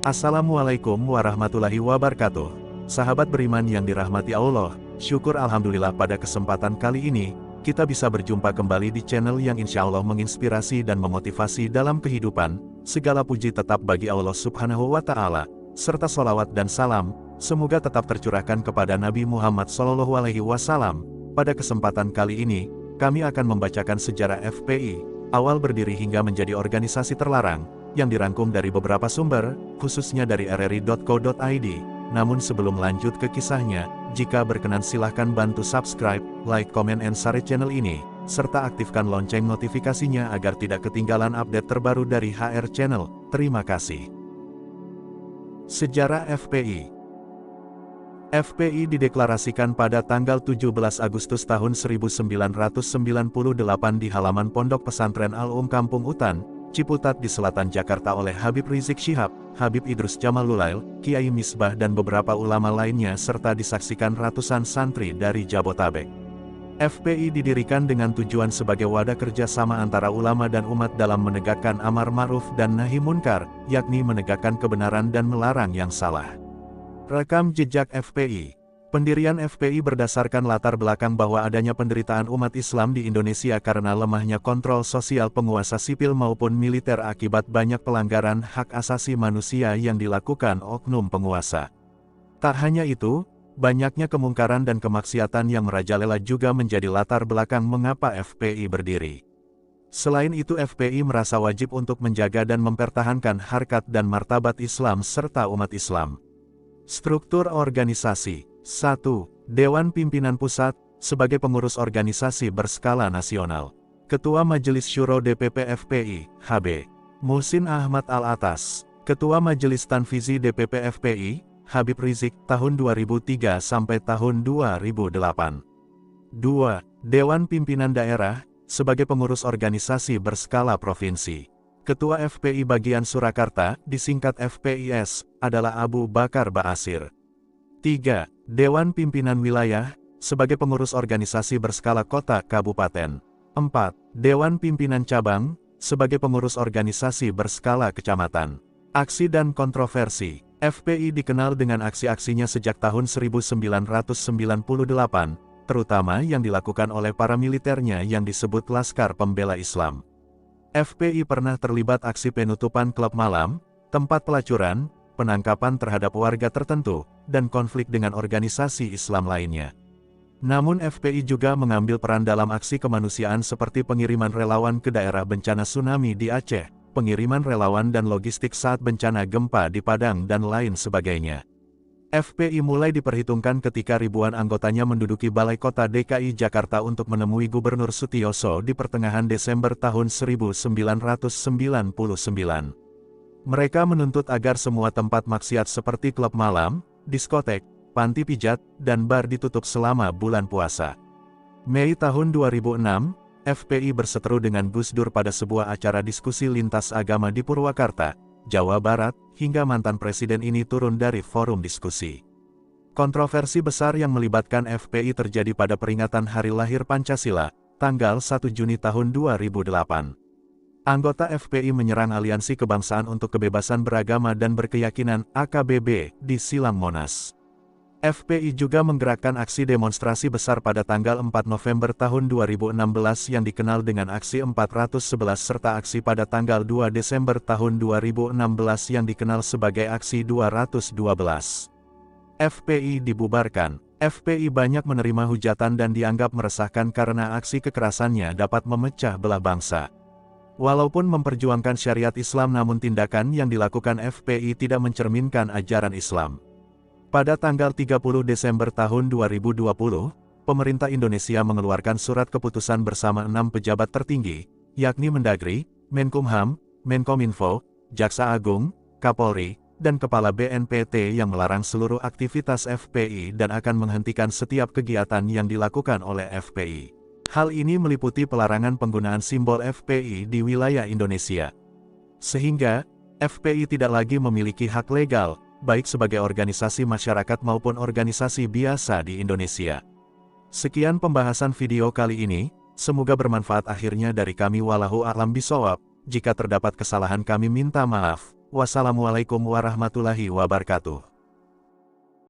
Assalamualaikum warahmatullahi wabarakatuh. Sahabat beriman yang dirahmati Allah, syukur alhamdulillah pada kesempatan kali ini, kita bisa berjumpa kembali di channel yang insya Allah menginspirasi dan memotivasi dalam kehidupan. Segala puji tetap bagi Allah Subhanahu wa Ta'ala, serta sholawat dan salam, semoga tetap tercurahkan kepada Nabi Muhammad SAW. Pada kesempatan kali ini, kami akan membacakan sejarah FPI, awal berdiri hingga menjadi organisasi terlarang, yang dirangkum dari beberapa sumber, khususnya dari rri.co.id. Namun sebelum lanjut ke kisahnya, jika berkenan silahkan bantu subscribe, like, komen, and share channel ini, serta aktifkan lonceng notifikasinya agar tidak ketinggalan update terbaru dari HR Channel. Terima kasih. Sejarah FPI. FPI dideklarasikan pada tanggal 17 Agustus tahun 1998 di halaman Pondok Pesantren Al-Um Kampung Utan, Ciputat di selatan Jakarta oleh Habib Rizik Syihab, Habib Idrus Jamalulail, Kiai Misbah dan beberapa ulama lainnya serta disaksikan ratusan santri dari Jabotabek. FPI didirikan dengan tujuan sebagai wadah kerjasama antara ulama dan umat dalam menegakkan amar ma'ruf dan nahi munkar, yakni menegakkan kebenaran dan melarang yang salah. Rekam jejak FPI. Pendirian FPI berdasarkan latar belakang bahwa adanya penderitaan umat Islam di Indonesia karena lemahnya kontrol sosial penguasa sipil maupun militer akibat banyak pelanggaran hak asasi manusia yang dilakukan oknum penguasa. Tak hanya itu, banyaknya kemungkaran dan kemaksiatan yang merajalela juga menjadi latar belakang mengapa FPI berdiri. Selain itu FPI merasa wajib untuk menjaga dan mempertahankan harkat dan martabat Islam serta umat Islam. Struktur organisasi. 1. Dewan Pimpinan Pusat, sebagai pengurus organisasi berskala nasional. Ketua Majelis Syuro DPP FPI, HB. Muhsin Ahmad Al-Atas. Ketua Majelis Tanfizi DPP FPI, Habib Rizik, tahun 2003 sampai tahun 2008. 2. Dewan Pimpinan Daerah, sebagai pengurus organisasi berskala provinsi. Ketua FPI bagian Surakarta, disingkat FPIS, adalah Abu Bakar Ba'asir. 3. Dewan Pimpinan Wilayah, sebagai pengurus organisasi berskala kota kabupaten. 4. Dewan Pimpinan Cabang, sebagai pengurus organisasi berskala kecamatan. Aksi dan kontroversi. FPI dikenal dengan aksi-aksinya sejak tahun 1998, terutama yang dilakukan oleh para militernya yang disebut Laskar Pembela Islam. FPI pernah terlibat aksi penutupan klub malam, tempat pelacuran, penangkapan terhadap warga tertentu, dan konflik dengan organisasi Islam lainnya. Namun FPI juga mengambil peran dalam aksi kemanusiaan seperti pengiriman relawan ke daerah bencana tsunami di Aceh, pengiriman relawan dan logistik saat bencana gempa di Padang dan lain sebagainya. FPI mulai diperhitungkan ketika ribuan anggotanya menduduki Balai Kota DKI Jakarta untuk menemui Gubernur Sutioso di pertengahan Desember tahun 1999. Mereka menuntut agar semua tempat maksiat seperti klub malam, diskotek, panti pijat, dan bar ditutup selama bulan puasa. Mei tahun 2006, FPI berseteru dengan Gus Dur pada sebuah acara diskusi lintas agama di Purwakarta, Jawa Barat, hingga mantan presiden ini turun dari forum diskusi. Kontroversi besar yang melibatkan FPI terjadi pada peringatan Hari Lahir Pancasila, tanggal 1 Juni tahun 2008. Anggota FPI menyerang Aliansi Kebangsaan untuk Kebebasan Beragama dan Berkeyakinan (AKBB) di Silang Monas. FPI juga menggerakkan aksi demonstrasi besar pada tanggal 4 November tahun 2016 yang dikenal dengan Aksi 411 serta aksi pada tanggal 2 Desember tahun 2016 yang dikenal sebagai Aksi 212. FPI dibubarkan. FPI banyak menerima hujatan dan dianggap meresahkan karena aksi kekerasannya dapat memecah belah bangsa. Walaupun memperjuangkan syariat Islam namun tindakan yang dilakukan FPI tidak mencerminkan ajaran Islam. Pada tanggal 30 Desember tahun 2020, pemerintah Indonesia mengeluarkan surat keputusan bersama 6 pejabat tertinggi, yakni Mendagri, Menkumham, Menkominfo, Jaksa Agung, Kapolri, dan Kepala BNPT yang melarang seluruh aktivitas FPI dan akan menghentikan setiap kegiatan yang dilakukan oleh FPI. Hal ini meliputi pelarangan penggunaan simbol FPI di wilayah Indonesia. Sehingga, FPI tidak lagi memiliki hak legal, baik sebagai organisasi masyarakat maupun organisasi biasa di Indonesia. Sekian pembahasan video kali ini, semoga bermanfaat akhirnya dari kami wallahu a'lam bishawab. Jika terdapat kesalahan kami minta maaf. Wassalamualaikum warahmatullahi wabarakatuh.